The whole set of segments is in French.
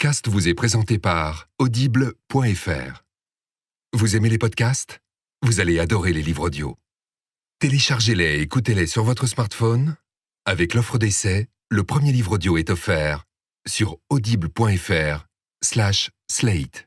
podcast vous est présenté par Audible.fr. Vous aimez les podcasts ? Vous allez adorer les livres audio. Téléchargez-les et écoutez-les sur votre smartphone. Avec l'offre d'essai, le premier livre audio est offert sur audible.fr/slate.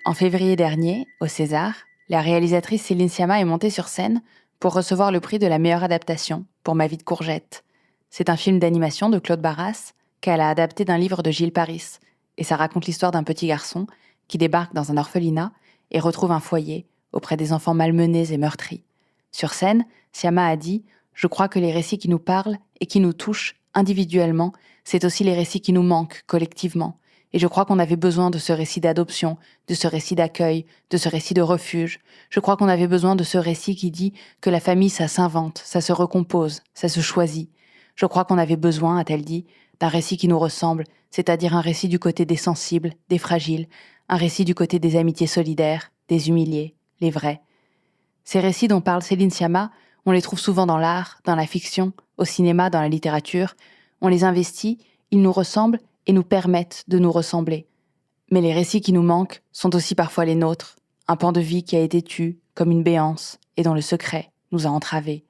En février dernier, au César, la réalisatrice Céline Sciamma est montée sur scène pour recevoir le prix de la meilleure adaptation pour Ma vie de courgette. C'est un film d'animation de Claude Barras qu'elle a adapté d'un livre de Gilles Paris, et ça raconte l'histoire d'un petit garçon qui débarque dans un orphelinat et retrouve un foyer auprès des enfants malmenés et meurtris. Sur scène, Sciamma a dit « Je crois que les récits qui nous parlent et qui nous touchent individuellement, c'est aussi les récits qui nous manquent collectivement. Et je crois qu'on avait besoin de ce récit d'adoption, de ce récit d'accueil, de ce récit de refuge. Je crois qu'on avait besoin de ce récit qui dit que la famille, ça s'invente, ça se recompose, ça se choisit. Je crois qu'on avait besoin, a-t-elle dit, d'un récit qui nous ressemble, c'est-à-dire un récit du côté des sensibles, des fragiles, un récit du côté des amitiés solidaires, des humiliés, les vrais. » Ces récits dont parle Céline Sciamma, on les trouve souvent dans l'art, dans la fiction, au cinéma, dans la littérature. On les investit, ils nous ressemblent et nous permettent de nous ressembler. Mais les récits qui nous manquent sont aussi parfois les nôtres, un pan de vie qui a été tu, comme une béance, et dont le secret nous a entravés.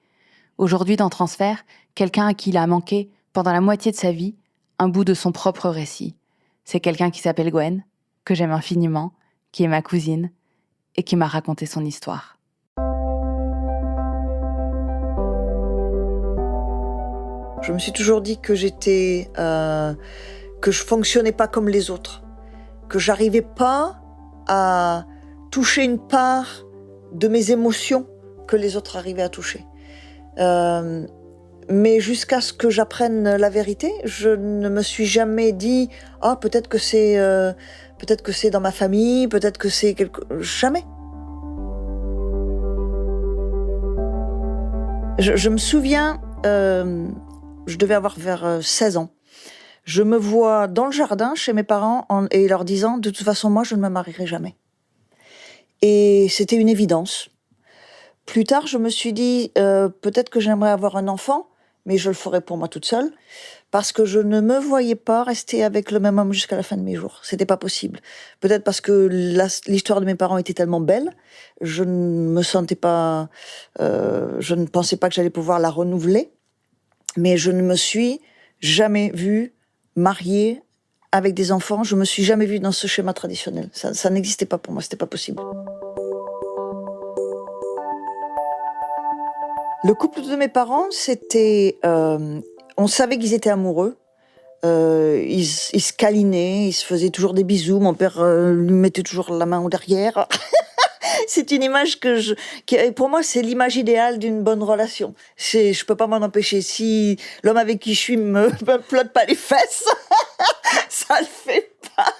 Aujourd'hui, dans Transfert, quelqu'un à qui il a manqué, pendant la moitié de sa vie, un bout de son propre récit. C'est quelqu'un qui s'appelle Gwen, que j'aime infiniment, qui est ma cousine, et qui m'a raconté son histoire. Je me suis toujours dit que que je fonctionnais pas comme les autres, que j'arrivais pas à toucher une part de mes émotions que les autres arrivaient à toucher. Mais jusqu'à ce que j'apprenne la vérité, je ne me suis jamais dit « Ah, peut-être que c'est dans ma famille, peut-être que c'est quelque... » Jamais. Je me souviens, je devais avoir vers 16 ans. Je me vois dans le jardin chez mes parents et leur disant « De toute façon, moi, je ne me marierai jamais. » Et c'était une évidence. Plus tard, je me suis dit peut-être que j'aimerais avoir un enfant, mais je le ferais pour moi toute seule, parce que je ne me voyais pas rester avec le même homme jusqu'à la fin de mes jours. C'était pas possible. Peut-être parce que l'histoire de mes parents était tellement belle, je ne me sentais pas, je ne pensais pas que j'allais pouvoir la renouveler, mais je ne me suis jamais vue mariée avec des enfants. Je me suis jamais vue dans ce schéma traditionnel. Ça n'existait pas pour moi, c'était pas possible. Le couple de mes parents, c'était... on savait qu'ils étaient amoureux. Ils se câlinaient, ils se faisaient toujours des bisous. Mon père lui mettait toujours la main au derrière. C'est une image pour moi, c'est l'image idéale d'une bonne relation. Je peux pas m'en empêcher. Si l'homme avec qui je suis me plotte pas les fesses, ça le fait pas.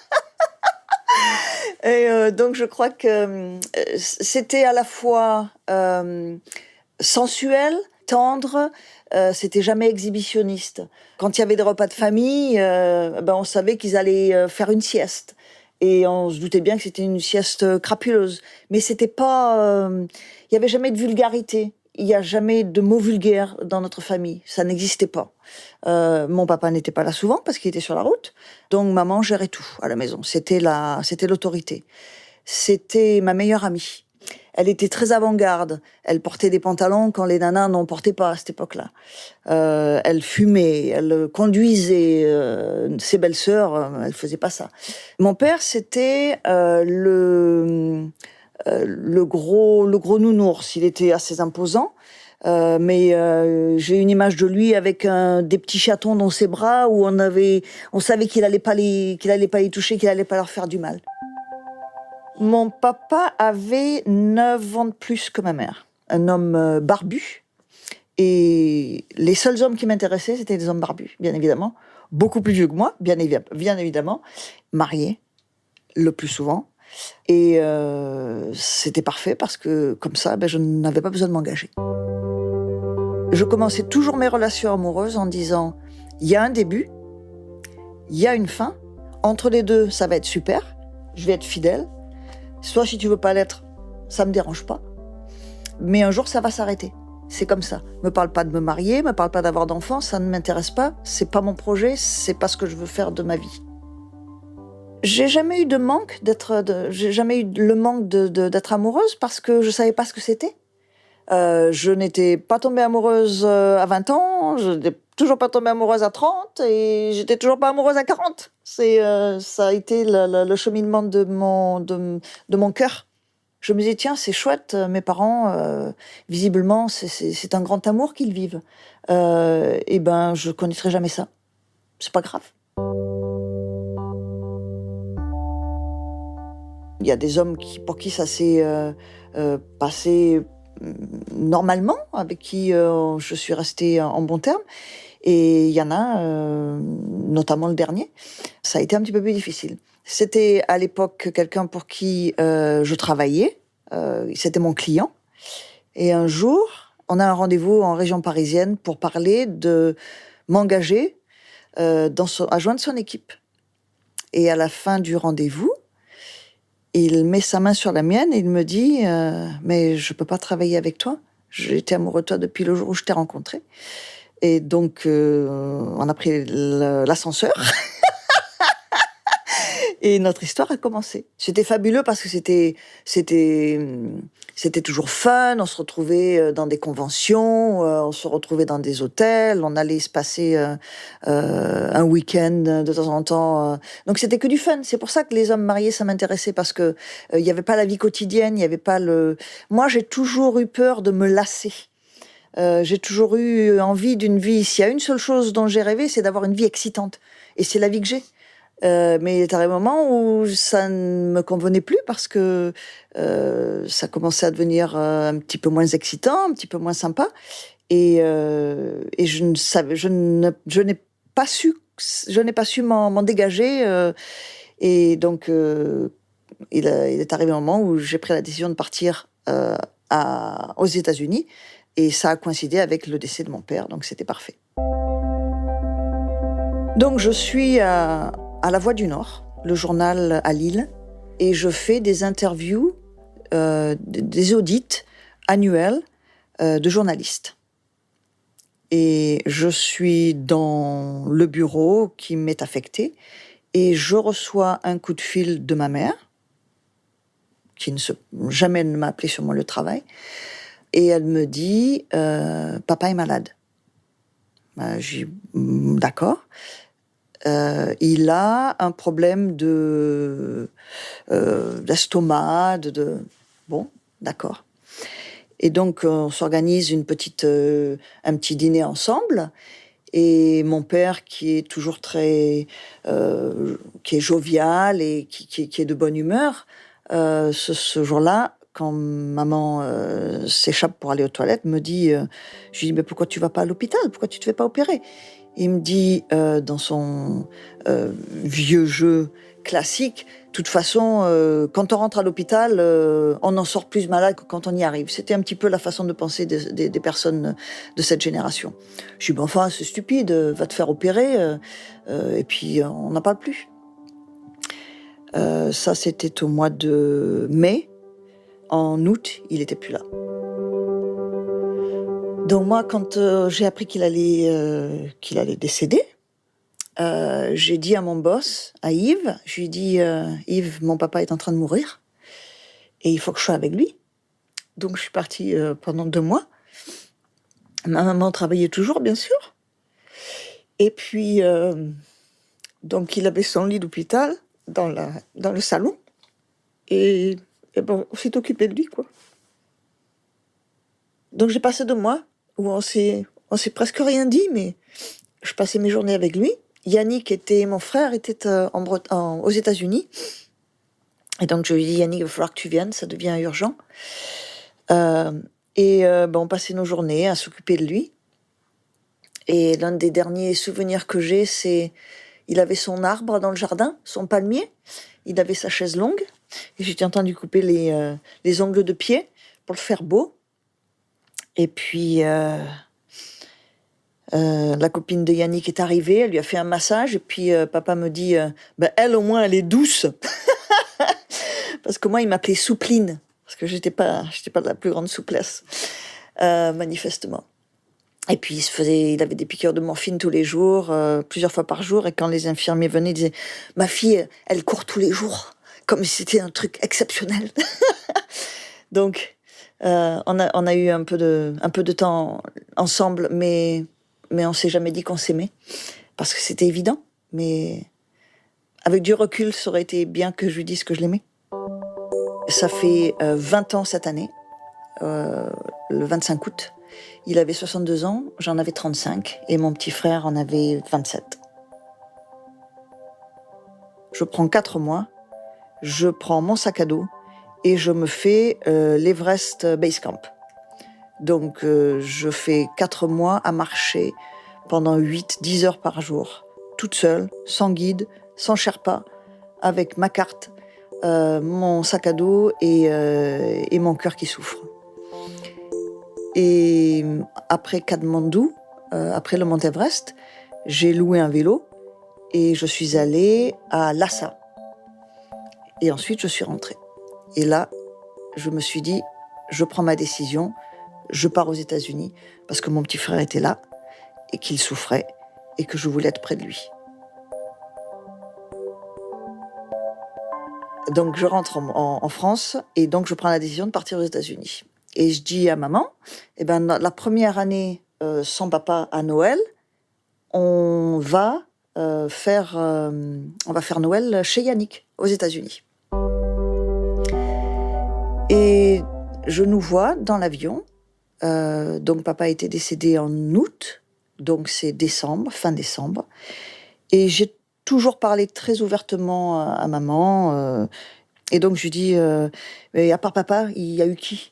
Et donc je crois que c'était à la fois sensuel, tendre, c'était jamais exhibitionniste. Quand il y avait des repas de famille, on savait qu'ils allaient faire une sieste. Et on se doutait bien que c'était une sieste crapuleuse. Mais c'était pas... il n'y avait jamais de vulgarité. Il n'y a jamais de mots vulgaires dans notre famille. Ça n'existait pas. Mon papa n'était pas là souvent parce qu'il était sur la route. Donc maman gérait tout à la maison. C'était l'autorité. C'était ma meilleure amie. Elle était très avant-garde. Elle portait des pantalons quand les nanas n'en portaient pas à cette époque-là. Elle fumait, elle conduisait. Ses belles-sœurs, elle faisait pas ça. Mon père, c'était le gros nounours. Il était assez imposant. Mais j'ai une image de lui avec des petits chatons dans ses bras où on savait qu'il allait pas les toucher, qu'il allait pas leur faire du mal. Mon papa avait 9 ans de plus que ma mère. Un homme barbu. Et les seuls hommes qui m'intéressaient, c'était des hommes barbus, bien évidemment. Beaucoup plus vieux que moi, bien évidemment. Mariés, le plus souvent. Et c'était parfait parce que, comme ça, je n'avais pas besoin de m'engager. Je commençais toujours mes relations amoureuses en disant « Il y a un début, il y a une fin. Entre les deux, ça va être super. Je vais être fidèle. Soit si tu veux pas l'être, ça me dérange pas. Mais un jour, ça va s'arrêter. C'est comme ça. Me parle pas de me marier, me parle pas d'avoir d'enfants, ça ne m'intéresse pas. C'est pas mon projet, c'est pas ce que je veux faire de ma vie. J'ai jamais eu de manque j'ai jamais eu le manque d'être amoureuse parce que je savais pas ce que c'était. Je n'étais pas tombée amoureuse à 20 ans, je n'étais toujours pas tombée amoureuse à 30 et j'étais toujours pas amoureuse à 40. Ça a été le cheminement de mon cœur. Je me disais, tiens, c'est chouette, mes parents, visiblement, c'est un grand amour qu'ils vivent. Et ben, je connaîtrai jamais ça. C'est pas grave. Il y a des hommes pour qui ça s'est passé normalement, avec qui je suis restée en bons termes. Et il y en a, notamment le dernier, ça a été un petit peu plus difficile. C'était à l'époque quelqu'un pour qui je travaillais, c'était mon client. Et un jour, on a un rendez-vous en région parisienne pour parler de m'engager à joindre son équipe. Et à la fin du rendez-vous, il met sa main sur la mienne et il me dit mais je peux pas travailler avec toi. J'étais amoureux de toi depuis le jour où je t'ai rencontré. Et donc, on a pris l'ascenseur. Et notre histoire a commencé. C'était fabuleux parce que c'était toujours fun. On se retrouvait dans des conventions, on se retrouvait dans des hôtels, on allait se passer un week-end de temps en temps. Donc c'était que du fun. C'est pour ça que les hommes mariés, ça m'intéressait parce que il y avait pas la vie quotidienne, il y avait pas le. Moi, j'ai toujours eu peur de me lasser. J'ai toujours eu envie d'une vie. S'il y a une seule chose dont j'ai rêvé, c'est d'avoir une vie excitante. Et c'est la vie que j'ai. Mais il y a un moment où ça ne me convenait plus parce que ça commençait à devenir un petit peu moins excitant, un petit peu moins sympa. Et je n'ai pas su m'en dégager. Et donc, il est arrivé un moment où j'ai pris la décision de partir aux États-Unis. Et ça a coïncidé avec le décès de mon père, donc c'était parfait. Donc je suis à La Voix du Nord, le journal à Lille, et je fais des interviews, des audits annuels de journalistes. Et je suis dans le bureau qui m'est affecté, et je reçois un coup de fil de ma mère, qui jamais ne m'a appelé sur mon lieu de travail, et elle me dit papa est malade. J'ai dit d'accord. Il a un problème d'estomac, bon, d'accord. Et donc on s'organise un petit dîner ensemble. Et mon père, qui est toujours qui est jovial et qui est de bonne humeur, ce jour-là, quand maman s'échappe pour aller aux toilettes, me dit, je lui dis, mais pourquoi tu vas pas à l'hôpital? Pourquoi tu te fais pas opérer? Il me dit, dans son vieux jeu classique, de toute façon, quand on rentre à l'hôpital, on en sort plus malade que quand on y arrive. C'était un petit peu la façon de penser des personnes de cette génération. Je lui dis, enfin, c'est stupide, va te faire opérer, et puis on n'en parle plus. Ça, c'était au mois de mai. En août, il n'était plus là. Donc moi, quand j'ai appris qu'il allait décéder, j'ai dit à mon boss, à Yves, je lui ai dit, Yves, mon papa est en train de mourir et il faut que je sois avec lui. Donc je suis partie pendant 2 mois. Ma maman travaillait toujours, bien sûr. Et puis, donc il avait son lit d'hôpital dans le salon. Et bon, on s'est occupé de lui, quoi. Donc j'ai passé 2 mois où on s'est presque rien dit, mais je passais mes journées avec lui. Yannick mon frère était aux États-Unis. Et donc je lui ai dit, Yannick, il va falloir que tu viennes, ça devient urgent. On passait nos journées à s'occuper de lui. Et l'un des derniers souvenirs que j'ai, c'est il avait son arbre dans le jardin, son palmier. Il avait sa chaise longue. Et j'étais en train de lui couper les ongles de pied pour le faire beau. Et puis, la copine de Yannick est arrivée, elle lui a fait un massage. Et puis, papa me dit, elle au moins, elle est douce. Parce que moi, il m'appelait Soupline, parce que j'étais pas de la plus grande souplesse, manifestement. Et puis il avait des piqûres de morphine tous les jours, plusieurs fois par jour. Et quand les infirmiers venaient, ils disaient « Ma fille, elle court tous les jours », comme si c'était un truc exceptionnel. Donc, on a eu un peu de temps ensemble, mais on s'est jamais dit qu'on s'aimait, parce que c'était évident. Mais avec du recul, ça aurait été bien que je lui dise que je l'aimais. Ça fait 20 ans cette année, le 25 août. Il avait 62 ans, j'en avais 35, et mon petit frère en avait 27. Je prends 4 mois, je prends mon sac à dos, et je me fais l'Everest Base Camp. Donc je fais 4 mois à marcher pendant 8-10 heures par jour, toute seule, sans guide, sans Sherpa, avec ma carte, mon sac à dos et mon cœur qui souffre. Et après Katmandou, après le Mont Everest, j'ai loué un vélo et je suis allée à Lhasa. Et ensuite, je suis rentrée. Et là, je me suis dit, je prends ma décision, je pars aux États-Unis parce que mon petit frère était là et qu'il souffrait et que je voulais être près de lui. Donc, je rentre en France et donc je prends la décision de partir aux États-Unis. Et je dis à maman, la première année sans papa à Noël, on va faire Noël chez Yannick, aux États-Unis. Et je nous vois dans l'avion. Donc papa était décédé en août, donc c'est décembre, fin décembre. Et j'ai toujours parlé très ouvertement à maman. Et donc je lui dis, mais à part papa, il y a eu qui ?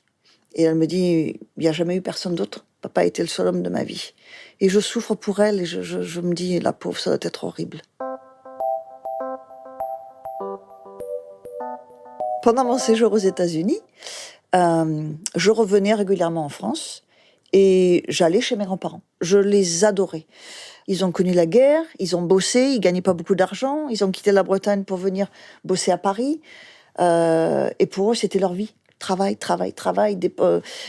Et elle me dit, il n'y a jamais eu personne d'autre. Papa était le seul homme de ma vie. Et je souffre pour elle et je me dis, la pauvre, ça doit être horrible. Pendant mon séjour aux États-Unis, je revenais régulièrement en France et j'allais chez mes grands-parents. Je les adorais. Ils ont connu la guerre, ils ont bossé, ils gagnaient pas beaucoup d'argent, ils ont quitté la Bretagne pour venir bosser à Paris. Et pour eux, c'était leur vie. Travail,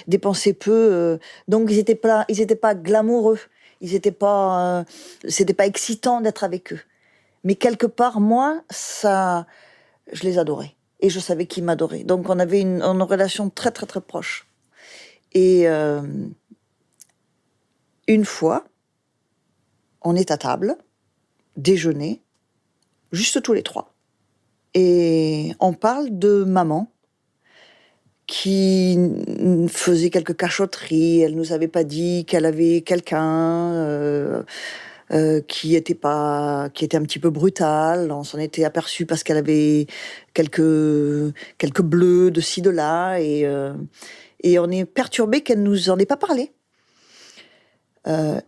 dépenser peu. Donc, ils étaient pas glamoureux. C'était pas excitant d'être avec eux. Mais quelque part, moi, je les adorais. Et je savais qu'ils m'adoraient. Donc, on avait une relation très, très, très proche. Et une fois, on est à table, déjeuner, juste tous les trois. Et on parle de maman, qui faisait quelques cachotteries. Elle nous avait pas dit qu'elle avait quelqu'un qui était un petit peu brutal. On s'en était aperçu parce qu'elle avait quelques bleus de ci de là et on est perturbé qu'elle nous en ait pas parlé.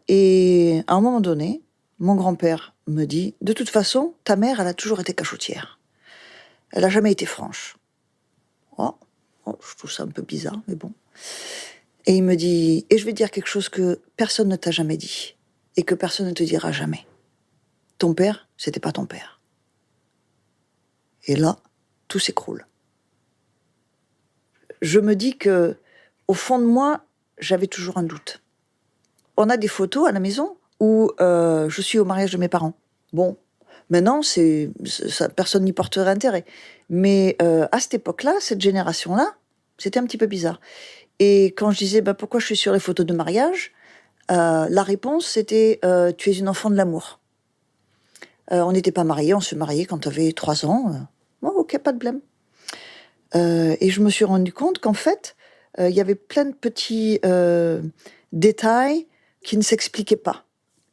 Et à un moment donné, mon grand-père me dit, de toute façon, ta mère, elle a toujours été cachotière. Elle a jamais été franche. Je trouve ça un peu bizarre, mais bon. Et il me dit, et je vais te dire quelque chose que personne ne t'a jamais dit, et que personne ne te dira jamais. Ton père, c'était pas ton père. Et là, tout s'écroule. Je me dis que, au fond de moi, j'avais toujours un doute. On a des photos à la maison où je suis au mariage de mes parents. Bon, maintenant, personne n'y porterait intérêt. Mais à cette époque-là, cette génération-là, c'était un petit peu bizarre. Et quand je disais pourquoi je suis sur les photos de mariage, la réponse c'était tu es une enfant de l'amour. On n'était pas mariés, on se mariait quand tu avais 3 ans. Ok, pas de blême. Et je me suis rendu compte qu'en fait, il y avait plein de petits détails qui ne s'expliquaient pas.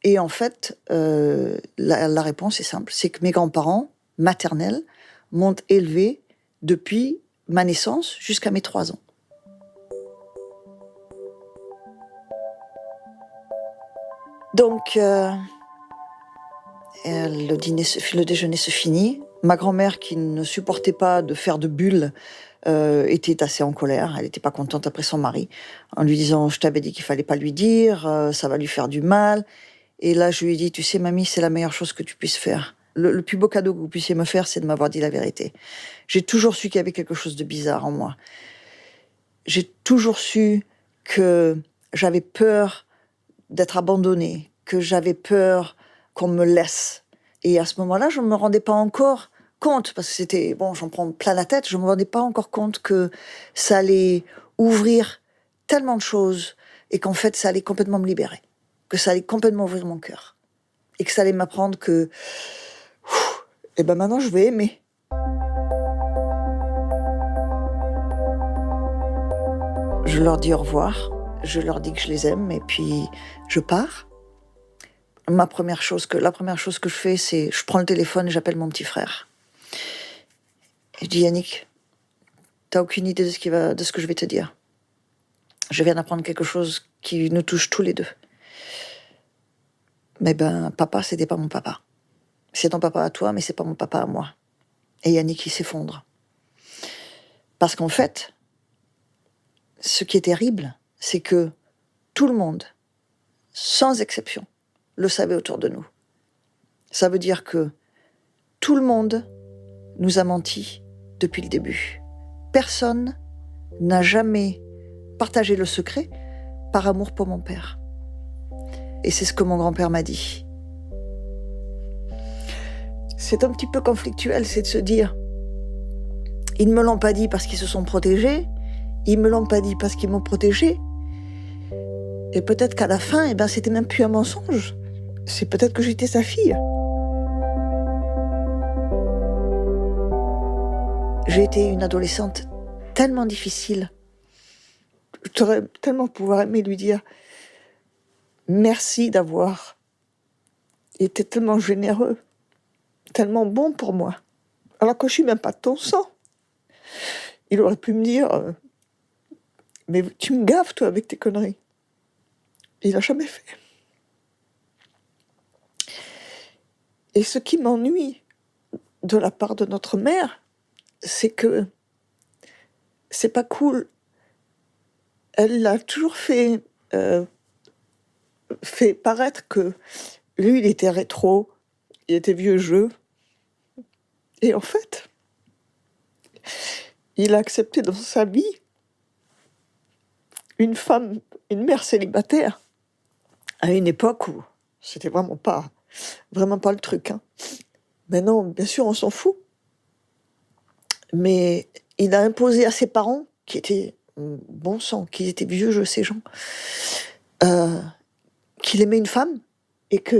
Et en fait, la réponse est simple, c'est que mes grands-parents maternels m'ont élevée depuis ma naissance jusqu'à mes 3 ans. Donc, le déjeuner se finit. Ma grand-mère, qui ne supportait pas de faire de bulles, était assez en colère. Elle n'était pas contente après son mari, en lui disant « Je t'avais dit qu'il fallait pas lui dire, ça va lui faire du mal ». Et là, je lui ai dit « Tu sais, mamie, c'est la meilleure chose que tu puisses faire. Le plus beau cadeau que vous puissiez me faire, c'est de m'avoir dit la vérité. J'ai toujours su qu'il y avait quelque chose de bizarre en moi. J'ai toujours su que j'avais peur d'être abandonnée, que j'avais peur qu'on me laisse. Et à ce moment-là, je ne me rendais pas encore compte, parce que c'était, bon, j'en prends plein la tête, je ne me rendais pas encore compte que ça allait ouvrir tellement de choses et qu'en fait, ça allait complètement me libérer, que ça allait complètement ouvrir mon cœur et que ça allait m'apprendre que, et ben maintenant, je vais aimer. Je leur dis au revoir, je leur dis que je les aime et puis je pars. La première chose que je fais, c'est je prends le téléphone et j'appelle mon petit frère. Et je dis Yannick, t'as aucune idée de ce que je vais te dire. Je viens d'apprendre quelque chose qui nous touche tous les deux. Mais papa, c'était pas mon papa. C'est ton papa à toi, mais c'est pas mon papa à moi. Et Yannick, il s'effondre. Parce qu'en fait, ce qui est terrible, c'est que tout le monde, sans exception, le savait autour de nous. Ça veut dire que tout le monde nous a menti depuis le début. Personne n'a jamais partagé le secret par amour pour mon père. Et c'est ce que mon grand-père m'a dit. C'est un petit peu conflictuel, c'est de se dire, ils ne me l'ont pas dit parce qu'ils se sont protégés, ils me l'ont pas dit parce qu'ils m'ont protégé. Et peut-être qu'à la fin, c'était même plus un mensonge. C'est peut-être que j'étais sa fille. J'ai été une adolescente tellement difficile. J'aurais tellement pouvoir aimer lui dire merci d'avoir été tellement généreux, tellement bon pour moi, alors que je suis même pas de ton sang. Il aurait pu me dire mais tu me gaves toi avec tes conneries. Il n'a jamais fait. Et ce qui m'ennuie de la part de notre mère, c'est que c'est pas cool. Elle a toujours fait paraître que lui, il était rétro, il était vieux jeu. Et en fait, il a accepté dans sa vie une femme, une mère célibataire, à une époque où c'était vraiment pas le truc. Hein. Maintenant, bien sûr, on s'en fout. Mais il a imposé à ses parents, qui étaient bon sang, qui étaient vieux jeu, ces gens, qu'il aimait une femme et que,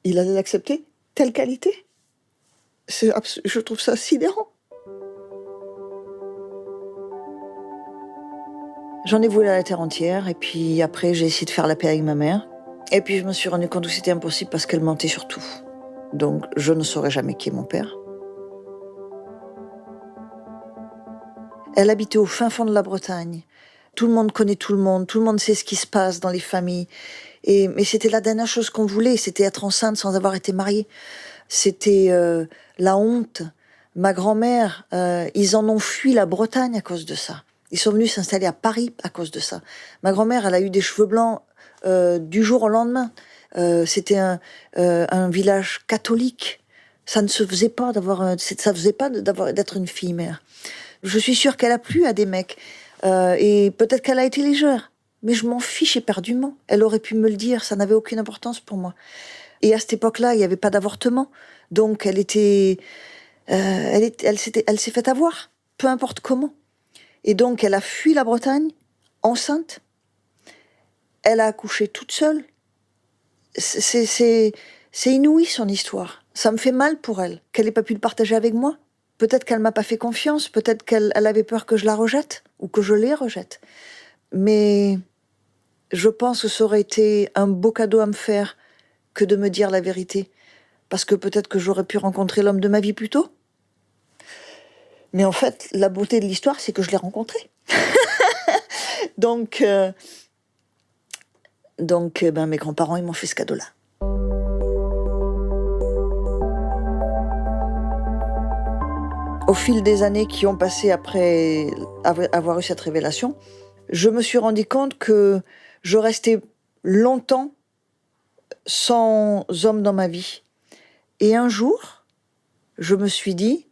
il allait l'accepter, telle qualité. Je trouve ça sidérant. J'en ai voulu à la terre entière, et puis après, j'ai essayé de faire la paix avec ma mère. Et puis, je me suis rendu compte que c'était impossible parce qu'elle mentait sur tout. Donc, je ne saurais jamais qui est mon père. Elle habitait au fin fond de la Bretagne. Tout le monde connaît tout le monde sait ce qui se passe dans les familles. Mais c'était la dernière chose qu'on voulait, c'était être enceinte sans avoir été mariée. C'était la honte. Ma grand-mère, ils en ont fui la Bretagne à cause de ça. Ils sont venus s'installer à Paris à cause de ça. Ma grand-mère, elle a eu des cheveux blancs du jour au lendemain. C'était un village catholique. Ça ne se faisait pas d'être une fille mère. Je suis sûre qu'elle a plu à des mecs. Et peut-être qu'elle a été légère. Mais je m'en fiche éperdument. Elle aurait pu me le dire, ça n'avait aucune importance pour moi. Et à cette époque-là, il n'y avait pas d'avortement. Donc elle s'est fait avoir, peu importe comment. Et donc elle a fui la Bretagne, enceinte. Elle a accouché toute seule. C'est inouï son histoire. Ça me fait mal pour elle, qu'elle n'ait pas pu le partager avec moi. Peut-être qu'elle m'a pas fait confiance, peut-être qu'elle avait peur que je la rejette, ou que je les rejette. Mais je pense que ça aurait été un beau cadeau à me faire que de me dire la vérité. Parce que peut-être que j'aurais pu rencontrer l'homme de ma vie plus tôt. Mais en fait, la beauté de l'histoire, c'est que je l'ai rencontré. Donc, mes grands-parents, ils m'ont fait ce cadeau-là. Au fil des années qui ont passé après avoir eu cette révélation, je me suis rendu compte que je restais longtemps sans homme dans ma vie. Et un jour, je me suis dit,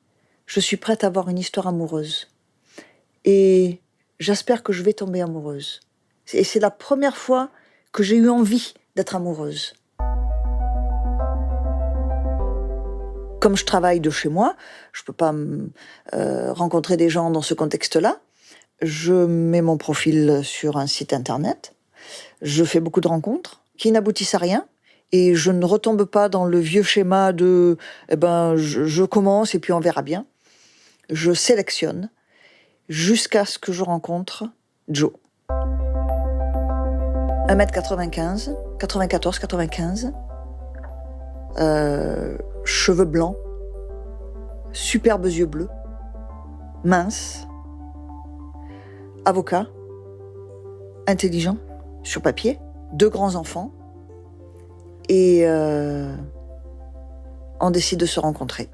je suis prête à avoir une histoire amoureuse. Et j'espère que je vais tomber amoureuse. Et c'est la première fois que j'ai eu envie d'être amoureuse. Comme je travaille de chez moi, je ne peux pas rencontrer des gens dans ce contexte-là. Je mets mon profil sur un site internet. Je fais beaucoup de rencontres qui n'aboutissent à rien. Et je ne retombe pas dans le vieux schéma de je commence et puis on verra bien. Je sélectionne jusqu'à ce que je rencontre Joe. 1m95, 94-95, cheveux blancs, superbes yeux bleus, mince, avocat, intelligent, sur papier, 2 grands enfants, et on décide de se rencontrer.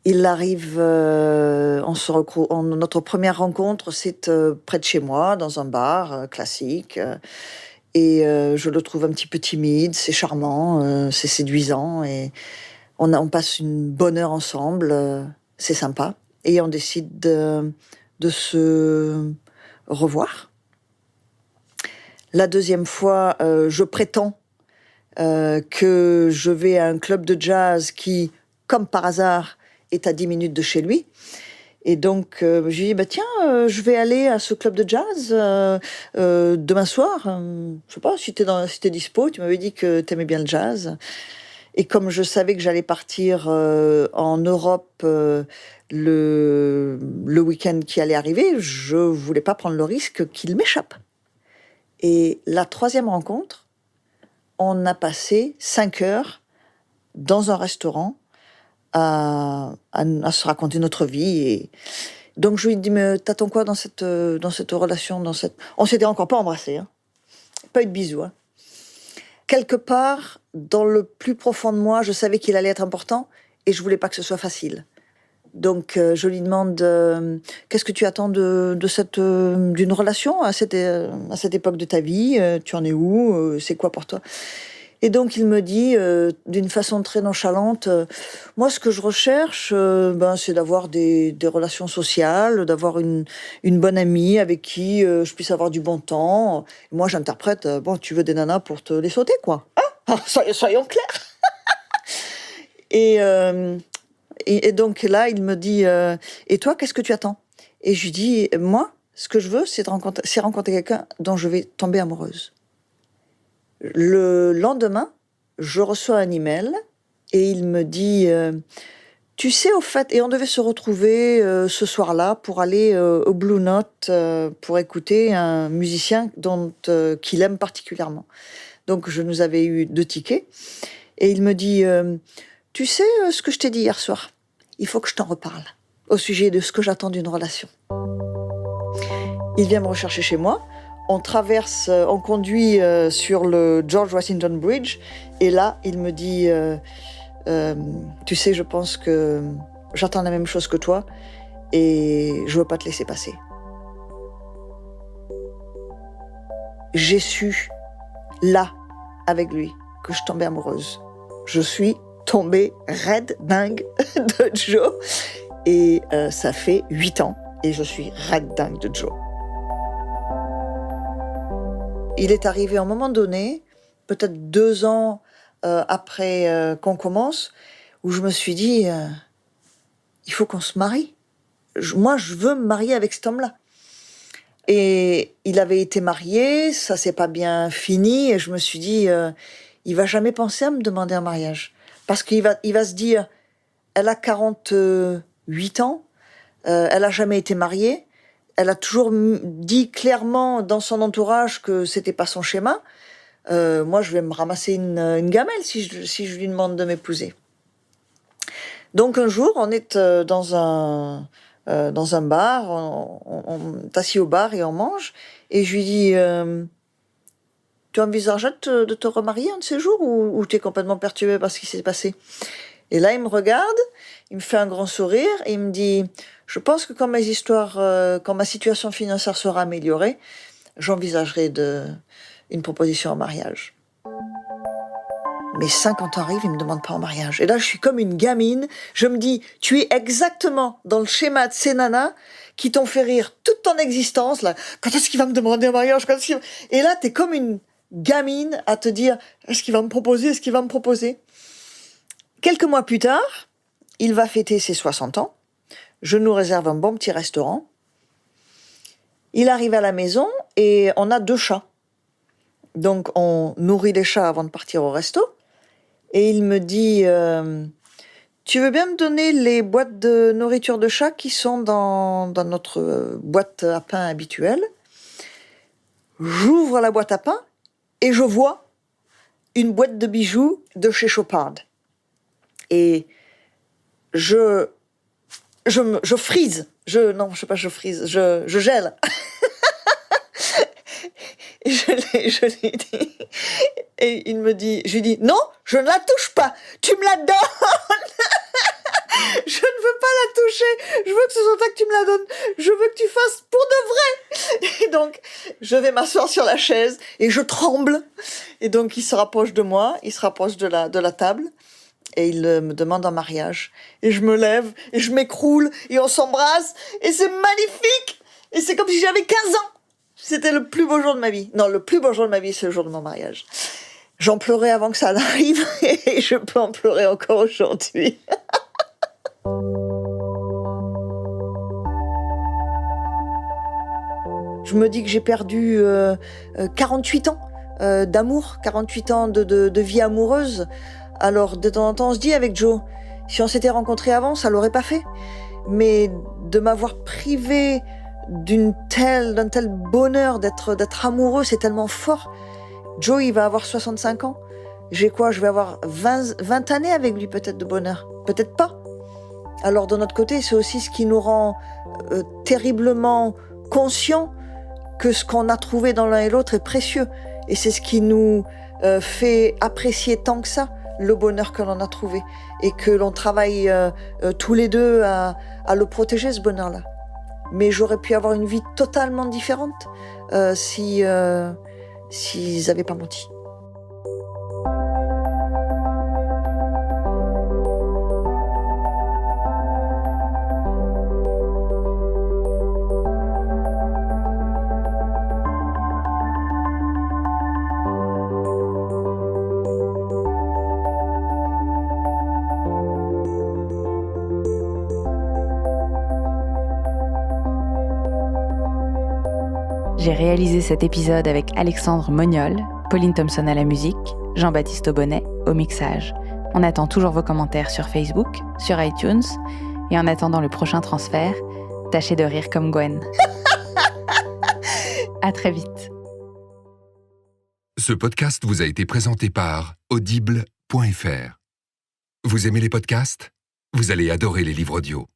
Il arrive, notre première rencontre, c'est près de chez moi, dans un bar classique. Et je le trouve un petit peu timide, c'est charmant, c'est séduisant. Et on passe une bonne heure ensemble, c'est sympa. Et on décide de se revoir. La deuxième fois, je prétends que je vais à un club de jazz qui, comme par hasard, est à 10 minutes de chez lui. Et donc, je lui dis, tiens, je vais aller à ce club de jazz demain soir. Je sais pas, si t'es dispo, tu m'avais dit que t'aimais bien le jazz. Et comme je savais que j'allais partir en Europe le week-end qui allait arriver, je voulais pas prendre le risque qu'il m'échappe. Et la troisième rencontre, on a passé 5 heures dans un restaurant à se raconter notre vie. Et donc je lui dis, mais t'attends quoi dans cette relation, On s'était encore pas embrassés, hein. Pas eu de bisous, hein. Quelque part, dans le plus profond de moi, je savais qu'il allait être important et je voulais pas que ce soit facile. Donc je lui demande, qu'est-ce que tu attends d'une relation à cette époque de ta vie, tu en es où, c'est quoi pour toi? Et donc il me dit, d'une façon très nonchalante, moi ce que je recherche, c'est d'avoir des relations sociales, d'avoir une bonne amie avec qui je puisse avoir du bon temps. Et moi j'interprète, tu veux des nanas pour te les sauter, quoi. Hein? Soyons clairs. Et donc là il me dit, et toi qu'est-ce que tu attends? Et je lui dis, moi ce que je veux c'est rencontrer quelqu'un dont je vais tomber amoureuse. Le lendemain, je reçois un email et il me dit, tu sais au fait, et on devait se retrouver ce soir-là pour aller au Blue Note pour écouter un musicien qu'il aime particulièrement. Donc je nous avais eu 2 tickets et il me dit, tu sais ce que je t'ai dit hier soir? Il faut que je t'en reparle au sujet de ce que j'attends d'une relation. Il vient me rechercher chez moi. On conduit sur le George Washington Bridge, et là, il me dit, tu sais, je pense que j'attends la même chose que toi, et je veux pas te laisser passer. J'ai su, là, avec lui, que je tombais amoureuse. Je suis tombée raide dingue de Joe, et ça fait 8 ans, et je suis raide dingue de Joe. Il est arrivé à un moment donné, peut-être 2 ans après qu'on commence, où je me suis dit, il faut qu'on se marie. Moi, je veux me marier avec cet homme-là. Et il avait été marié, ça s'est pas bien fini, et je me suis dit, il va jamais penser à me demander un mariage. Parce qu'il va se dire, elle a 48 ans, elle a jamais été mariée, elle a toujours dit clairement dans son entourage que c'était pas son schéma. Moi, je vais me ramasser une gamelle si je lui demande de m'épouser. Donc un jour, on est dans un bar, on est assis au bar et on mange, et je lui dis, tu envisagerais de te remarier un de ces jours, ou tu es complètement perturbé par ce qui s'est passé? Et là, il me regarde, il me fait un grand sourire, et il me dit, je pense que quand ma situation financière sera améliorée, j'envisagerai une proposition en mariage. Mes 50 ans arrivent, il me demande pas en mariage. Et là, je suis comme une gamine. Je me dis, tu es exactement dans le schéma de ces nanas qui t'ont fait rire toute ton existence. Là, quand est-ce qu'il va me demander en mariage? Et là, t'es comme une gamine à te dire, est-ce qu'il va me proposer? Est-ce qu'il va me proposer? Quelques mois plus tard, il va fêter ses 60 ans. Je nous réserve un bon petit restaurant. Il arrive à la maison et on a 2 chats. Donc, on nourrit les chats avant de partir au resto. Et il me dit, tu veux bien me donner les boîtes de nourriture de chat qui sont dans notre boîte à pain habituelle? J'ouvre la boîte à pain et je vois une boîte de bijoux de chez Chopard. Et je frise. Je gèle. Et je lui dis, et il me dit, je lui dis, non, je ne la touche pas, tu me la donnes. Je ne veux pas la toucher, je veux que ce soit toi que tu me la donnes, je veux que tu fasses pour de vrai. Et donc, je vais m'asseoir sur la chaise et je tremble. Et donc, il se rapproche de moi, il se rapproche de la table et il me demande en mariage. Et je me lève et je m'écroule et on s'embrasse et c'est magnifique. Et c'est comme si j'avais 15 ans. C'était le plus beau jour de ma vie. Non, le plus beau jour de ma vie, c'est le jour de mon mariage. J'en pleurais avant que ça n'arrive et je peux en pleurer encore aujourd'hui. Je me dis que j'ai perdu 48 ans d'amour, 48 ans de vie amoureuse. Alors, de temps en temps, on se dit avec Joe, si on s'était rencontrés avant, ça l'aurait pas fait. Mais de m'avoir privé d'un tel bonheur d'être amoureux, c'est tellement fort. Joe, il va avoir 65 ans. J'ai quoi? Je vais avoir 20 années avec lui peut-être de bonheur. Peut-être pas. Alors de notre côté, c'est aussi ce qui nous rend terriblement conscients que ce qu'on a trouvé dans l'un et l'autre est précieux. Et c'est ce qui nous fait apprécier tant que ça le bonheur que l'on a trouvé. Et que l'on travaille tous les deux à le protéger, ce bonheur-là. Mais j'aurais pu avoir une vie totalement différente s'ils n'avaient pas menti. J'ai réalisé cet épisode avec Alexandre Moniol, Pauline Thompson à la musique, Jean-Baptiste Aubonnet au mixage. On attend toujours vos commentaires sur Facebook, sur iTunes, et en attendant le prochain transfert, tâchez de rire comme Gwen. À très vite. Ce podcast vous a été présenté par Audible.fr. Vous aimez les podcasts? Vous allez adorer les livres audio.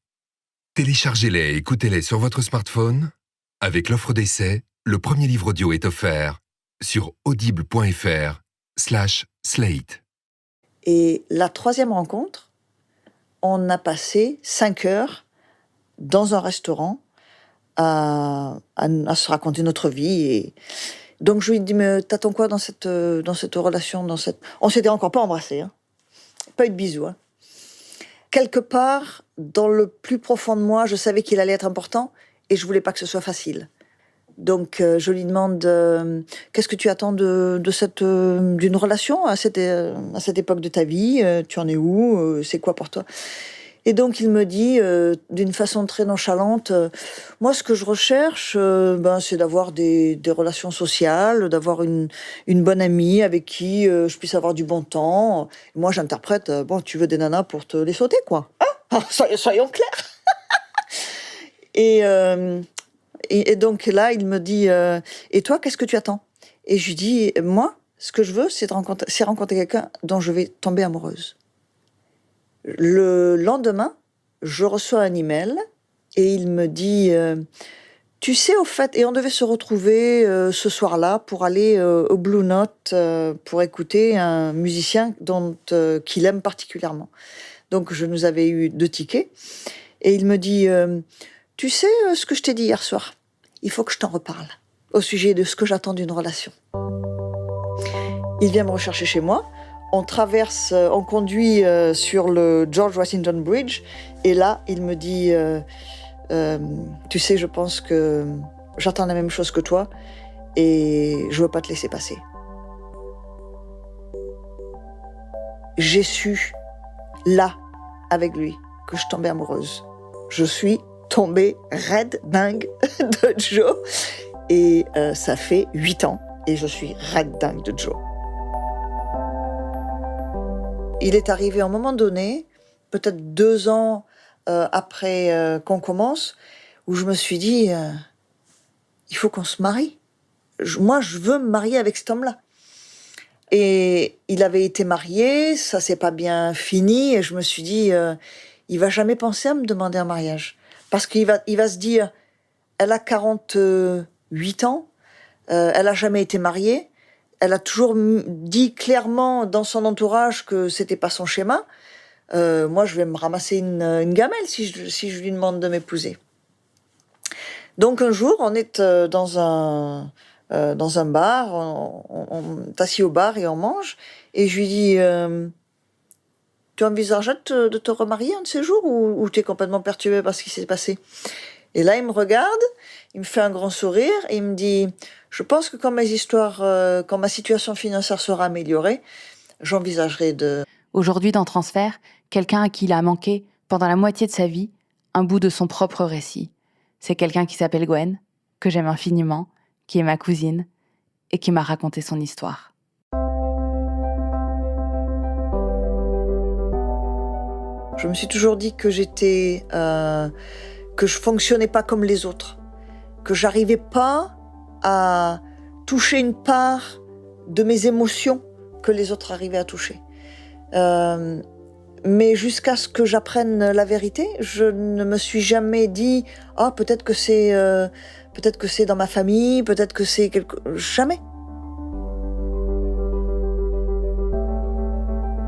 Téléchargez-les et écoutez-les sur votre smartphone. Avec l'offre d'essai, le premier livre audio est offert sur audible.fr/slate. Et la 3e rencontre, on a passé 5 heures dans un restaurant à se raconter notre vie. Et donc je lui dis, mais t'attends quoi dans cette relation, On s'était encore pas embrassés, hein. Pas eu de bisous, hein. Quelque part, dans le plus profond de moi, je savais qu'il allait être important et je voulais pas que ce soit facile. Donc je lui demande qu'est-ce que tu attends d'une relation à cette époque de ta vie, tu en es où, c'est quoi pour toi? Et donc il me dit d'une façon très nonchalante, moi ce que je recherche, c'est d'avoir des relations sociales, d'avoir une bonne amie avec qui je puisse avoir du bon temps. Moi j'interprète, tu veux des nanas pour te les sauter, quoi, hein? Soyons clairs. Et donc là, il me dit et toi, qu'est-ce que tu attends? Et je lui dis, moi, ce que je veux, c'est rencontrer quelqu'un dont je vais tomber amoureuse. Le lendemain, je reçois un email et il me dit, tu sais, au fait, et on devait se retrouver ce soir-là pour aller au Blue Note pour écouter un musicien qu'il aime particulièrement. Donc, je nous avais eu 2 tickets et il me dit, tu sais ce que je t'ai dit hier soir? Il faut que je t'en reparle au sujet de ce que j'attends d'une relation. Il vient me rechercher chez moi. On conduit sur le George Washington Bridge, et là, il me dit tu sais, je pense que j'attends la même chose que toi, et je veux pas te laisser passer. J'ai su, là, avec lui, que je tombais amoureuse. Je suis tombée raide dingue de Joe, et ça fait 8 ans, et je suis raide dingue de Joe. Il est arrivé à un moment donné, peut-être 2 ans après qu'on commence, où je me suis dit, il faut qu'on se marie. Moi, je veux me marier avec cet homme-là. Et il avait été marié, ça s'est pas bien fini, et je me suis dit, il va jamais penser à me demander un mariage. Parce qu'il va se dire, elle a 48 ans, elle a jamais été mariée, elle a toujours dit clairement dans son entourage que c'était pas son schéma. Moi, je vais me ramasser une gamelle si je lui demande de m'épouser. Donc un jour, on est dans un bar, on est assis au bar et on mange, et je lui dis tu envisagerais de te remarier un de ces jours, ou tu es complètement perturbé par ce qui s'est passé? Et là, il me regarde, il me fait un grand sourire, et il me dit, je pense que quand ma situation financière sera améliorée, j'envisagerai de... Aujourd'hui, dans Transfert, quelqu'un à qui il a manqué, pendant la moitié de sa vie, un bout de son propre récit. C'est quelqu'un qui s'appelle Gwen, que j'aime infiniment, qui est ma cousine, et qui m'a raconté son histoire. Je me suis toujours dit que que je fonctionnais pas comme les autres, que j'arrivais pas à toucher une part de mes émotions que les autres arrivaient à toucher. Mais jusqu'à ce que j'apprenne la vérité, je ne me suis jamais dit peut-être que c'est dans ma famille, peut-être que c'est jamais.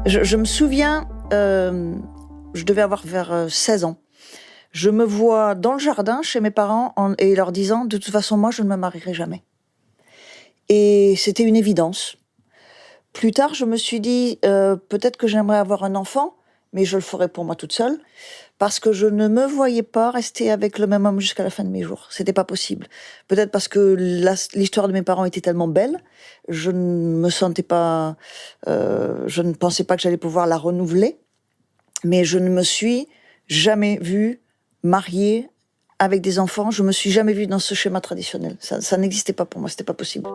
Je me souviens, je devais avoir vers 16 ans. Je me vois dans le jardin chez mes parents et leur disant, de toute façon, moi, je ne me marierai jamais. Et c'était une évidence. Plus tard, je me suis dit, peut-être que j'aimerais avoir un enfant, mais je le ferai pour moi toute seule, parce que je ne me voyais pas rester avec le même homme jusqu'à la fin de mes jours. C'était pas possible. Peut-être parce que l'histoire de mes parents était tellement belle, je ne pensais pas que j'allais pouvoir la renouveler, mais je ne me suis jamais vue mariée avec des enfants. Je me suis jamais vue dans ce schéma traditionnel. Ça n'existait pas pour moi, c'était pas possible.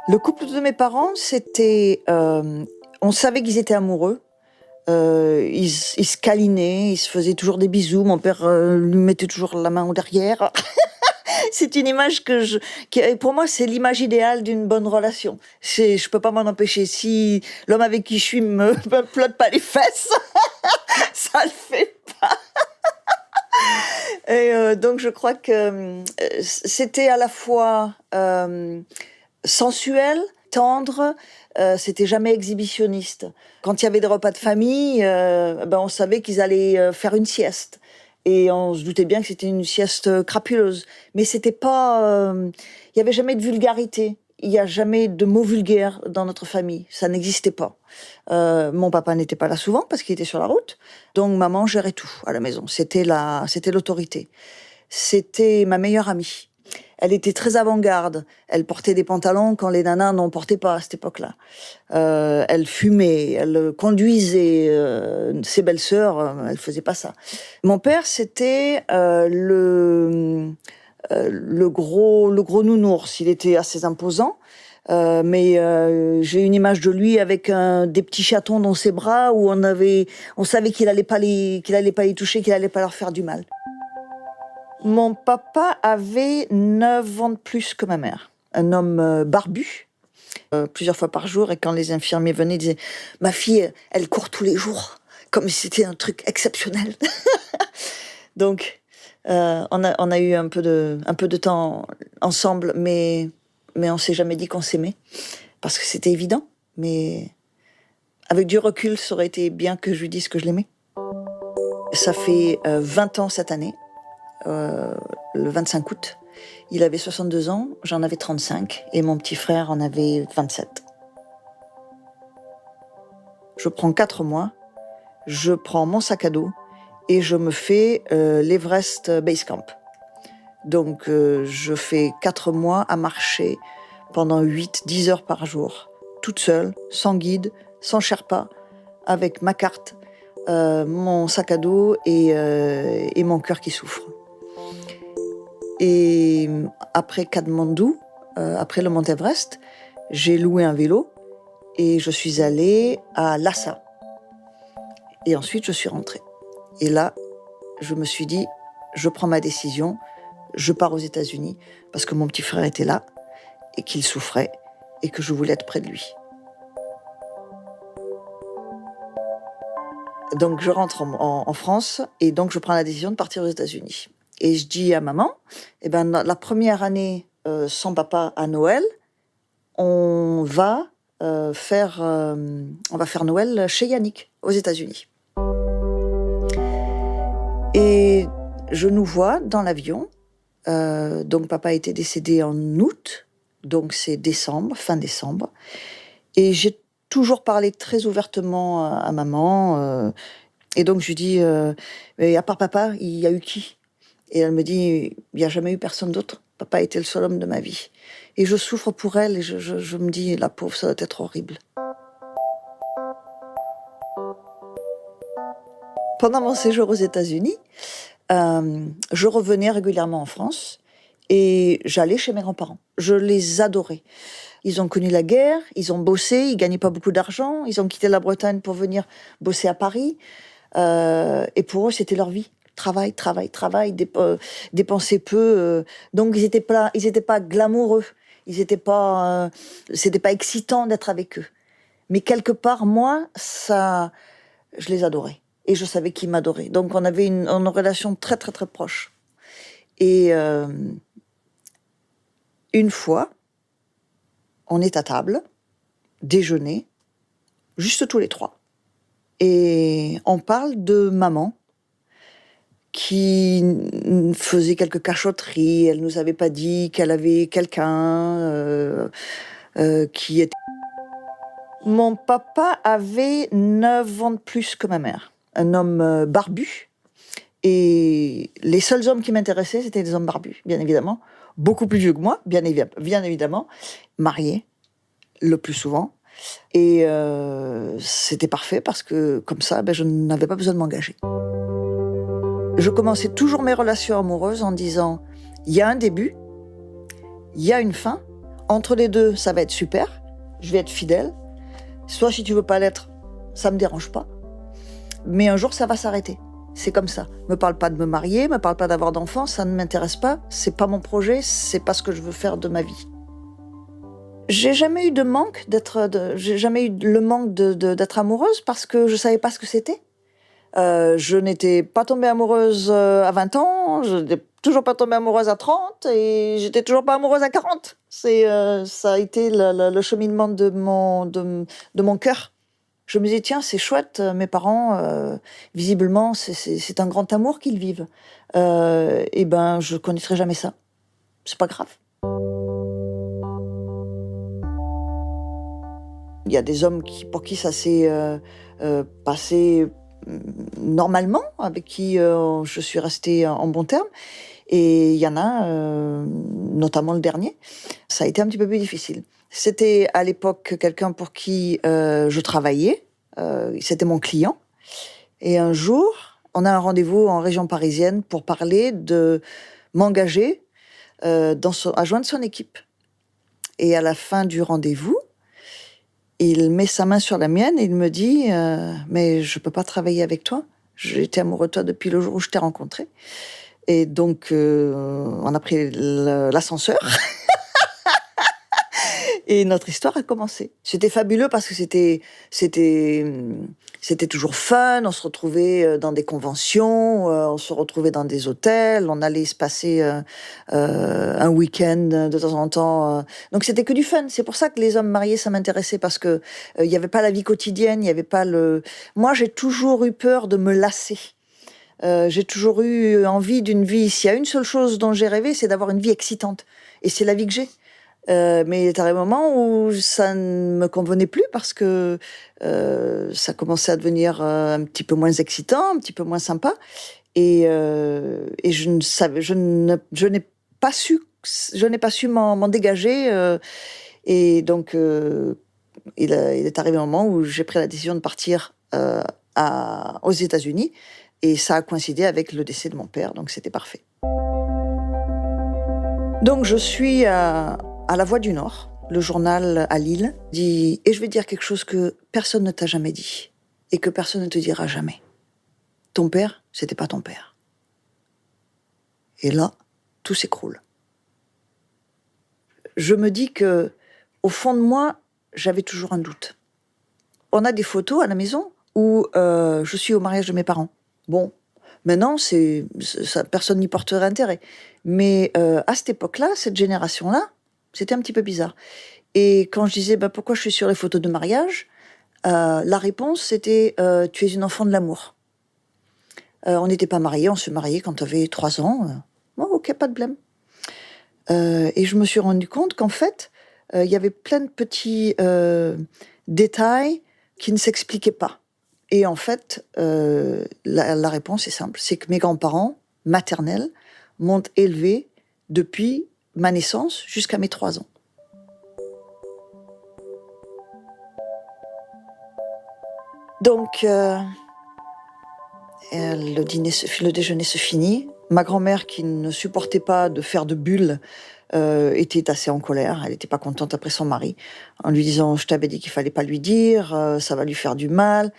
Le couple de mes parents, c'était... on savait qu'ils étaient amoureux. Ils se câlinaient, ils se faisaient toujours des bisous. Mon père lui mettait toujours la main au derrière. C'est une image pour moi, c'est l'image idéale d'une bonne relation. Je peux pas m'en empêcher. Si l'homme avec qui je suis me flotte pas les fesses, ça le fait pas. Et donc je crois que c'était à la fois sensuel, tendre, c'était jamais exhibitionniste. Quand il y avait des repas de famille, on savait qu'ils allaient faire une sieste. Et on se doutait bien que c'était une sieste crapuleuse. Mais c'était pas... il y avait jamais de vulgarité. Il n'y a jamais de mots vulgaires dans notre famille. Ça n'existait pas. Mon papa n'était pas là souvent parce qu'il était sur la route. Donc maman gérait tout à la maison. C'était l'autorité. C'était ma meilleure amie. Elle était très avant-garde. Elle portait des pantalons quand les nanas n'en portaient pas à cette époque-là. Elle fumait, elle conduisait. Ses belles-sœurs, elle faisait pas ça. Mon père, c'était le gros nounours. Il était assez imposant. Mais j'ai une image de lui avec des petits chatons dans ses bras où on savait qu'il allait pas les toucher, qu'il allait pas leur faire du mal. Mon papa avait 9 ans de plus que ma mère. Un homme barbu, plusieurs fois par jour. Et quand les infirmiers venaient, ils disaient « Ma fille, elle court tous les jours. » Comme si c'était un truc exceptionnel. Donc, on a eu un peu de temps ensemble, mais on s'est jamais dit qu'on s'aimait. Parce que c'était évident. Mais avec du recul, ça aurait été bien que je lui dise que je l'aimais. Ça fait 20 ans cette année. Le 25 août. Il avait 62 ans, j'en avais 35 et mon petit frère en avait 27. Je prends 4 mois, je prends mon sac à dos et je me fais l'Everest Base Camp. Donc je fais 4 mois à marcher pendant 8-10 heures par jour, toute seule, sans guide, sans Sherpa, avec ma carte, mon sac à dos et mon cœur qui souffre. Et après Katmandou, après le Mont Everest, j'ai loué un vélo et je suis allée à Lhasa. Et ensuite, je suis rentrée. Et là, je me suis dit, je prends ma décision, je pars aux États-Unis parce que mon petit frère était là et qu'il souffrait et que je voulais être près de lui. Donc, je rentre en France et donc je prends la décision de partir aux États-Unis. Et je dis à maman, la première année sans papa à Noël, on va faire Noël chez Yannick, aux États-Unis. Et je nous vois dans l'avion. Donc papa était décédé en août, donc c'est décembre, fin décembre. Et j'ai toujours parlé très ouvertement à maman. Et donc je lui dis, mais à part papa, il y a eu qui ? Et elle me dit, il n'y a jamais eu personne d'autre. Papa était le seul homme de ma vie. Et je souffre pour elle et je me dis, la pauvre, ça doit être horrible. Pendant mon séjour aux États-Unis, je revenais régulièrement en France et j'allais chez mes grands-parents. Je les adorais. Ils ont connu la guerre, ils ont bossé, ils gagnaient pas beaucoup d'argent, ils ont quitté la Bretagne pour venir bosser à Paris. Et pour eux, c'était leur vie. Travail, dépenser peu. Donc ils étaient pas glamoureux. C'était pas excitant d'être avec eux. Mais quelque part, moi, je les adorais. Et je savais qu'ils m'adoraient. Donc on avait une relation très, très, très proche. Et une fois, on est à table, déjeuner, juste tous les trois. Et on parle de maman, qui faisait quelques cachotteries. Elle nous avait pas dit qu'elle avait quelqu'un qui était... Mon papa avait 9 ans de plus que ma mère. Un homme barbu. Et les seuls hommes qui m'intéressaient, c'était des hommes barbus, bien évidemment. Beaucoup plus vieux que moi, bien évidemment. Mariés, le plus souvent. Et c'était parfait parce que, comme ça, je n'avais pas besoin de m'engager. Je commençais toujours mes relations amoureuses en disant, il y a un début, il y a une fin, entre les deux, ça va être super, je vais être fidèle. Soit si tu veux pas l'être, ça me dérange pas. Mais un jour, ça va s'arrêter. C'est comme ça. Me parle pas de me marier, me parle pas d'avoir d'enfants, ça ne m'intéresse pas, c'est pas mon projet, c'est pas ce que je veux faire de ma vie. J'ai jamais eu le manque d'être amoureuse parce que je savais pas ce que c'était. Je n'étais pas tombée amoureuse à 20 ans, je n'étais toujours pas tombée amoureuse à 30 et j'étais toujours pas amoureuse à 40. Ça a été le cheminement de mon cœur. Je me disais, tiens, c'est chouette, mes parents, visiblement, c'est un grand amour qu'ils vivent. Je connaîtrai jamais ça. C'est pas grave. Il y a des hommes pour qui ça s'est passé normalement, avec qui je suis restée en bon terme. Et il y en a, notamment le dernier, ça a été un petit peu plus difficile. C'était à l'époque quelqu'un pour qui je travaillais, c'était mon client. Et un jour, on a un rendez-vous en région parisienne pour parler de m'engager à joindre son équipe. Et à la fin du rendez-vous, il met sa main sur la mienne et il me dit mais je peux pas travailler avec toi. J'étais amoureux de toi depuis le jour où je t'ai rencontré. Et donc on a pris l'ascenseur et notre histoire a commencé. C'était fabuleux parce que c'était toujours fun. On se retrouvait dans des conventions, on se retrouvait dans des hôtels, on allait se passer un week-end de temps en temps. Donc c'était que du fun. C'est pour ça que les hommes mariés, ça m'intéressait parce que il y avait pas la vie quotidienne, il y avait pas le. Moi, j'ai toujours eu peur de me lasser. J'ai toujours eu envie d'une vie. S'il y a une seule chose dont j'ai rêvé, c'est d'avoir une vie excitante. Et c'est la vie que j'ai. Mais il est arrivé un moment où ça ne me convenait plus parce que ça commençait à devenir un petit peu moins excitant, un petit peu moins sympa. Et je n'ai pas su m'en dégager. Et donc, il est arrivé un moment où j'ai pris la décision de partir aux États-Unis. Et ça a coïncidé avec le décès de mon père, donc c'était parfait. Donc je suis à La Voix du Nord, le journal à Lille, dit, et je vais dire quelque chose que personne ne t'a jamais dit, et que personne ne te dira jamais. Ton père, c'était pas ton père. Et là, tout s'écroule. Je me dis que, au fond de moi, j'avais toujours un doute. On a des photos à la maison où je suis au mariage de mes parents. Bon, maintenant, personne n'y porterait intérêt. Mais à cette époque-là, cette génération-là, c'était un petit peu bizarre. Et quand je disais pourquoi je suis sur les photos de mariage, la réponse c'était tu es une enfant de l'amour. On n'était pas mariés, on se mariait quand tu avais 3 ans. Bon, ok, pas de blême. Et je me suis rendu compte qu'en fait, il y avait plein de petits détails qui ne s'expliquaient pas. Et en fait, la réponse est simple, c'est que mes grands-parents maternels m'ont élevée depuis ma naissance jusqu'à mes 3 ans. Donc, le déjeuner se finit. Ma grand-mère, qui ne supportait pas de faire de bulles, était assez en colère. Elle n'était pas contente après son mari, en lui disant « Je t'avais dit qu'il fallait pas lui dire, ça va lui faire du mal ».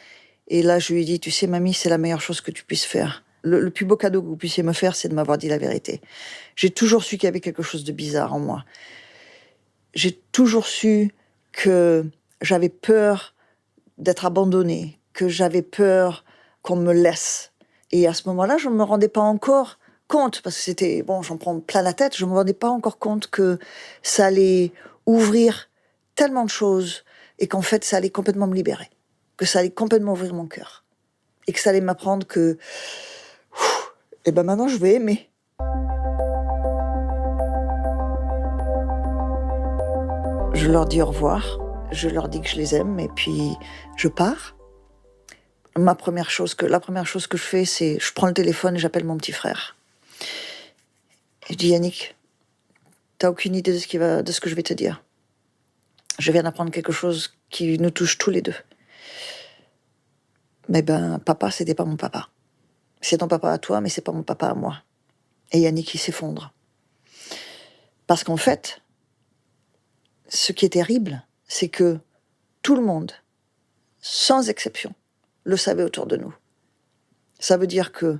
Et là, je lui ai dit « Tu sais, mamie, c'est la meilleure chose que tu puisses faire. Le plus beau cadeau que vous puissiez me faire, c'est de m'avoir dit la vérité. J'ai toujours su qu'il y avait quelque chose de bizarre en moi. J'ai toujours su que j'avais peur d'être abandonnée, que j'avais peur qu'on me laisse. Et à ce moment-là, je ne me rendais pas encore compte, parce que c'était, bon, j'en prends plein la tête, je ne me rendais pas encore compte que ça allait ouvrir tellement de choses et qu'en fait, ça allait complètement me libérer, que ça allait complètement ouvrir mon cœur et que ça allait m'apprendre que, et ben maintenant, je vais aimer. Je leur dis au revoir, je leur dis que je les aime et puis je pars. La première chose que je fais, c'est je prends le téléphone et j'appelle mon petit frère. Et je dis Yannick, t'as aucune idée de ce que je vais te dire. Je viens d'apprendre quelque chose qui nous touche tous les deux. Mais papa, c'était pas mon papa. C'est ton papa à toi, mais c'est pas mon papa à moi. Et Yannick, il s'effondre. Parce qu'en fait, ce qui est terrible, c'est que tout le monde, sans exception, le savait autour de nous. Ça veut dire que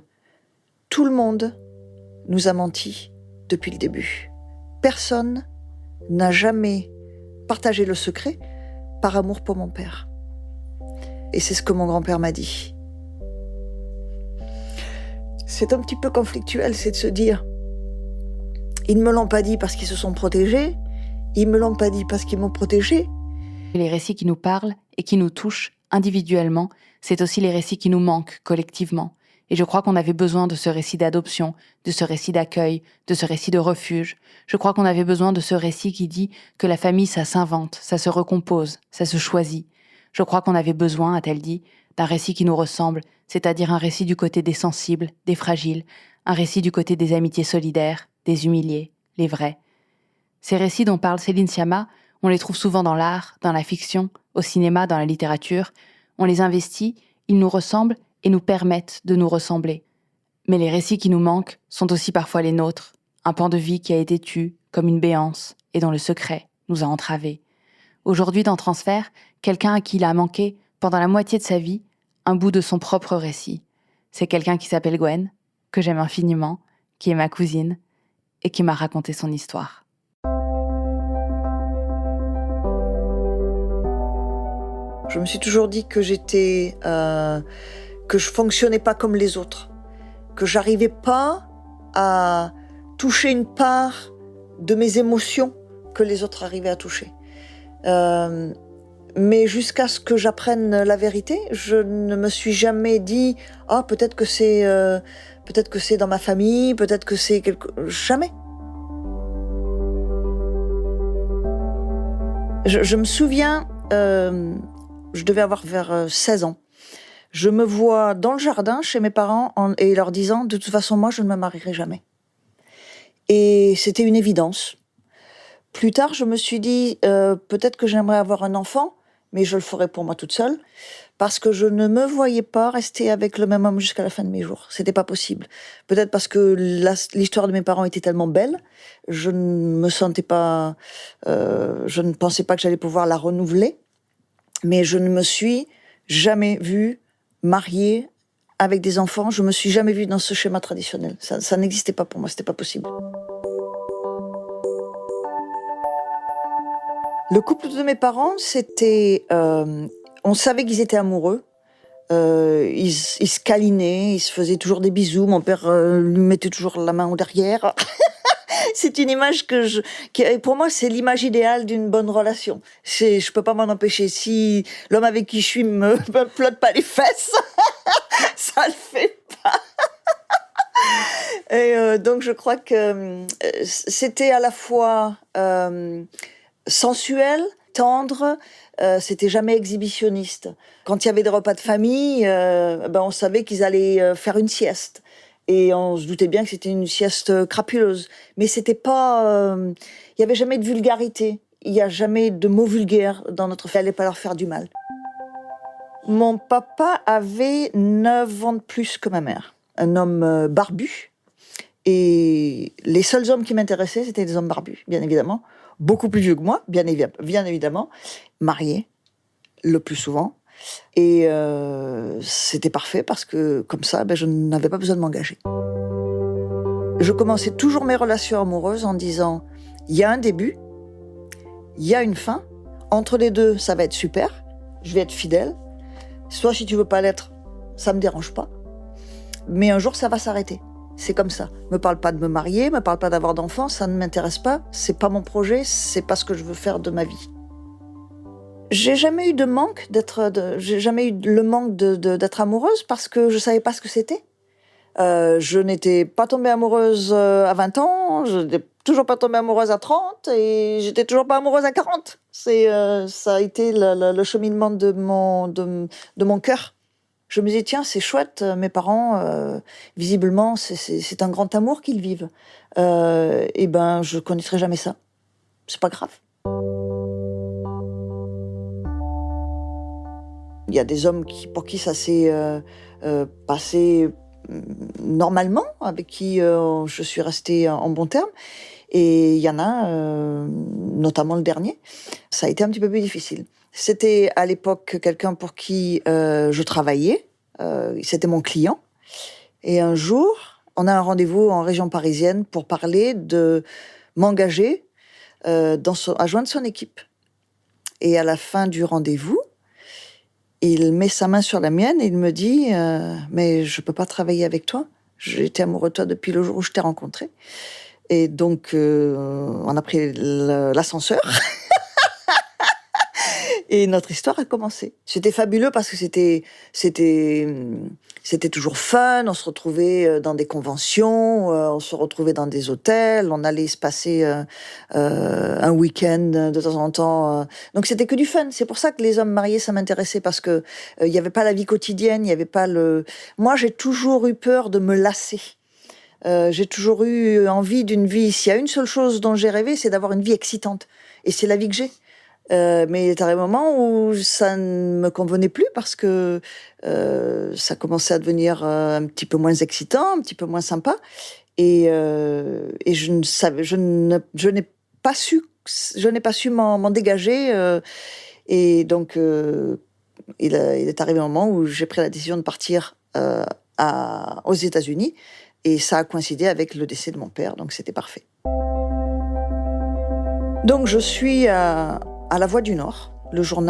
tout le monde nous a menti depuis le début. Personne n'a jamais partagé le secret par amour pour mon père. Et c'est ce que mon grand-père m'a dit. C'est un petit peu conflictuel, c'est de se dire, ils ne me l'ont pas dit parce qu'ils se sont protégés, ils me l'ont pas dit parce qu'ils m'ont protégé. Les récits qui nous parlent et qui nous touchent individuellement, c'est aussi les récits qui nous manquent collectivement. Et je crois qu'on avait besoin de ce récit d'adoption, de ce récit d'accueil, de ce récit de refuge. Je crois qu'on avait besoin de ce récit qui dit que la famille, ça s'invente, ça se recompose, ça se choisit. Je crois qu'on avait besoin, a-t-elle dit, d'un récit qui nous ressemble, c'est-à-dire un récit du côté des sensibles, des fragiles, un récit du côté des amitiés solidaires, des humiliés, les vrais. Ces récits dont parle Céline Sciamma, on les trouve souvent dans l'art, dans la fiction, au cinéma, dans la littérature. On les investit, ils nous ressemblent et nous permettent de nous ressembler. Mais les récits qui nous manquent sont aussi parfois les nôtres, un pan de vie qui a été tu, comme une béance, et dont le secret nous a entravés. Aujourd'hui, dans Transfert, quelqu'un à qui il a manqué, pendant la moitié de sa vie, un bout de son propre récit. C'est quelqu'un qui s'appelle Gwen, que j'aime infiniment, qui est ma cousine, et qui m'a raconté son histoire. Je me suis toujours dit que que je fonctionnais pas comme les autres, que j'arrivais pas à toucher une part de mes émotions que les autres arrivaient à toucher. Mais jusqu'à ce que j'apprenne la vérité, je ne me suis jamais dit « Ah, peut-être que c'est dans ma famille, peut-être que c'est quelque... » Jamais. Je me souviens, je devais avoir vers 16 ans. Je me vois dans le jardin chez mes parents et leur disant « De toute façon, moi, je ne me marierai jamais. » Et c'était une évidence. Plus tard, je me suis dit peut-être que j'aimerais avoir un enfant, mais je le ferai pour moi toute seule, parce que je ne me voyais pas rester avec le même homme jusqu'à la fin de mes jours. C'était pas possible. Peut-être parce que l'histoire de mes parents était tellement belle, je ne me sentais pas, je ne pensais pas que j'allais pouvoir la renouveler, mais je ne me suis jamais vue mariée avec des enfants. Je me suis jamais vue dans ce schéma traditionnel. Ça n'existait pas pour moi, c'était pas possible. Le couple de mes parents, c'était... on savait qu'ils étaient amoureux. Ils se câlinaient, ils se faisaient toujours des bisous. Mon père lui mettait toujours la main au derrière. C'est une image pour moi, c'est l'image idéale d'une bonne relation. Je peux pas m'en empêcher. Si l'homme avec qui je suis me flotte pas les fesses, ça le fait pas. Et donc je crois que c'était à la fois... sensuel, tendre, c'était jamais exhibitionniste. Quand il y avait des repas de famille, on savait qu'ils allaient faire une sieste. Et on se doutait bien que c'était une sieste crapuleuse. Mais c'était pas... il n'y avait jamais de vulgarité. Il n'y a jamais de mots vulgaires dans notre famille. Il n'allait pas leur faire du mal. Mon papa avait 9 ans de plus que ma mère. Un homme barbu. Et les seuls hommes qui m'intéressaient, c'était des hommes barbus, bien évidemment. Beaucoup plus vieux que moi, bien évidemment, mariés, le plus souvent. Et c'était parfait parce que, comme ça, je n'avais pas besoin de m'engager. Je commençais toujours mes relations amoureuses en disant « il y a un début, il y a une fin, entre les deux, ça va être super, je vais être fidèle. Soit si tu veux pas l'être, ça me dérange pas. Mais un jour, ça va s'arrêter. » C'est comme ça. Me parle pas de me marier, me parle pas d'avoir d'enfants, ça ne m'intéresse pas. C'est pas mon projet, c'est pas ce que je veux faire de ma vie. J'ai jamais eu de manque j'ai jamais eu le manque d'être amoureuse parce que je savais pas ce que c'était. Je n'étais pas tombée amoureuse à 20 ans, je n'étais toujours pas tombée amoureuse à 30 et j'étais toujours pas amoureuse à 40. Ça a été le cheminement de mon cœur. Je me disais, tiens, c'est chouette, mes parents, visiblement, c'est un grand amour qu'ils vivent. Je connaîtrai jamais ça. C'est pas grave. Il y a des hommes pour qui ça s'est passé normalement, avec qui je suis restée en bon terme. Et il y en a, notamment le dernier, ça a été un petit peu plus difficile. C'était à l'époque quelqu'un pour qui je travaillais, c'était mon client. Et un jour, on a un rendez-vous en région parisienne pour parler de m'engager à joindre son équipe. Et à la fin du rendez-vous, il met sa main sur la mienne et il me dit « Mais je peux pas travailler avec toi. J'étais amoureux de toi depuis le jour où je t'ai rencontré. » Et donc, on a pris l'ascenseur. Et notre histoire a commencé. C'était fabuleux parce que c'était toujours fun. On se retrouvait dans des conventions, on se retrouvait dans des hôtels, on allait se passer un week-end de temps en temps. Donc c'était que du fun. C'est pour ça que les hommes mariés, ça m'intéressait parce que il y avait pas la vie quotidienne, il y avait pas le. Moi, j'ai toujours eu peur de me lasser. J'ai toujours eu envie d'une vie. S'il y a une seule chose dont j'ai rêvé, c'est d'avoir une vie excitante. Et c'est la vie que j'ai. Mais il y a un moment où ça ne me convenait plus parce que ça commençait à devenir un petit peu moins excitant, un petit peu moins sympa. Et je n'ai pas su m'en dégager. Et donc, il est arrivé un moment où j'ai pris la décision de partir aux États-Unis. Et ça a coïncidé avec le décès de mon père, donc c'était parfait. Donc je suis à La Voix du Nord, le journal